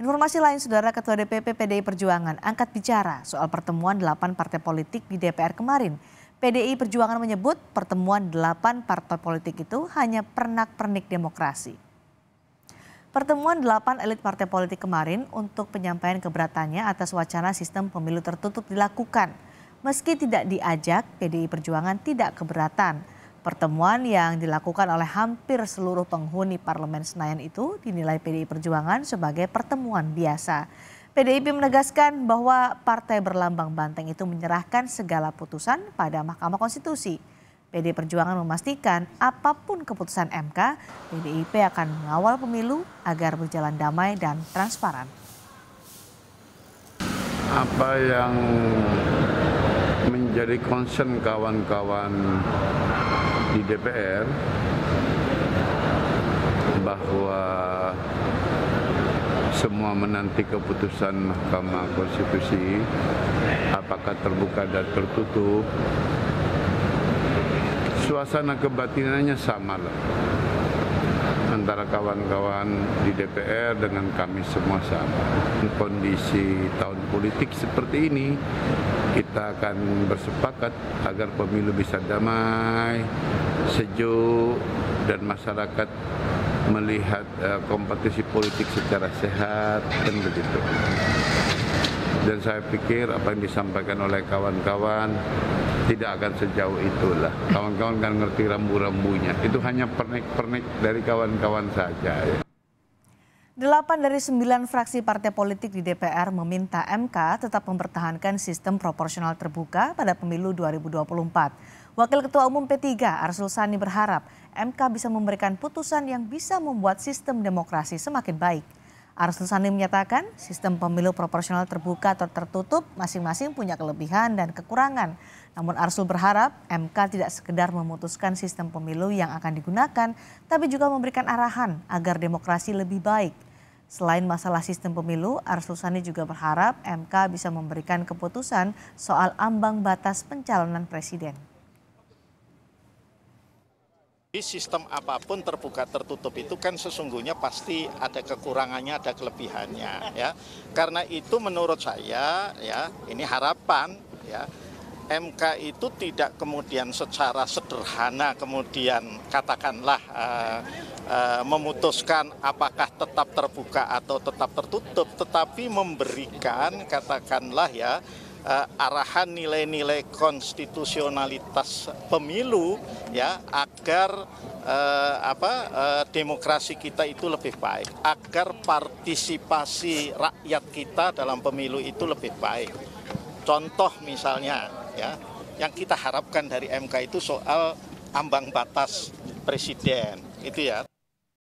Informasi lain, Saudara, Ketua DPP PDI Perjuangan angkat bicara soal pertemuan 8 partai politik di DPR kemarin. PDI Perjuangan menyebut pertemuan 8 partai politik itu hanya pernak-pernik demokrasi. Pertemuan 8 elit partai politik kemarin untuk penyampaian keberatannya atas wacana sistem pemilu tertutup dilakukan. Meski tidak diajak, PDI Perjuangan tidak keberatan. Pertemuan yang dilakukan oleh hampir seluruh penghuni Parlemen Senayan itu dinilai PDI Perjuangan sebagai pertemuan biasa. PDIP menegaskan bahwa partai berlambang banteng itu menyerahkan segala putusan pada Mahkamah Konstitusi. PDI Perjuangan memastikan apapun keputusan MK, PDIP akan mengawal pemilu agar berjalan damai dan transparan. Apa yang menjadi concern kawan-kawan di DPR bahwa semua menanti keputusan Mahkamah Konstitusi, apakah terbuka dan tertutup, suasana kebatinannya sama lah antara kawan-kawan di DPR dengan kami semua sama. Kondisi tahun politik seperti ini, kita akan bersepakat agar pemilu bisa damai, sejuk, dan masyarakat melihat kompetisi politik secara sehat, dan begitu. Dan saya pikir apa yang disampaikan oleh kawan-kawan tidak akan sejauh itulah. Kawan-kawan kan ngerti rambu-rambunya. Itu hanya pernik-pernik dari kawan-kawan saja. 8 dari 9 fraksi partai politik di DPR meminta MK tetap mempertahankan sistem proporsional terbuka pada pemilu 2024. Wakil Ketua Umum P3 Arsul Sani berharap MK bisa memberikan putusan yang bisa membuat sistem demokrasi semakin baik. Arsul Sani menyatakan sistem pemilu proporsional terbuka atau tertutup masing-masing punya kelebihan dan kekurangan. Namun Arsul berharap MK tidak sekedar memutuskan sistem pemilu yang akan digunakan, tapi juga memberikan arahan agar demokrasi lebih baik. Selain masalah sistem pemilu, Arsul Sani juga berharap MK bisa memberikan keputusan soal ambang batas pencalonan presiden. Sistem apapun terbuka tertutup itu kan sesungguhnya pasti ada kekurangannya, ada kelebihannya, ya. Karena itu menurut saya, ya, ini harapan, ya, MK itu tidak kemudian secara sederhana kemudian katakanlah memutuskan apakah tetap terbuka atau tetap tertutup, tetapi memberikan katakanlah ya arahan nilai-nilai konstitusionalitas pemilu, ya, agar demokrasi kita itu lebih baik, agar partisipasi rakyat kita dalam pemilu itu lebih baik. Contoh misalnya, ya, yang kita harapkan dari MK itu soal ambang batas presiden, itu ya.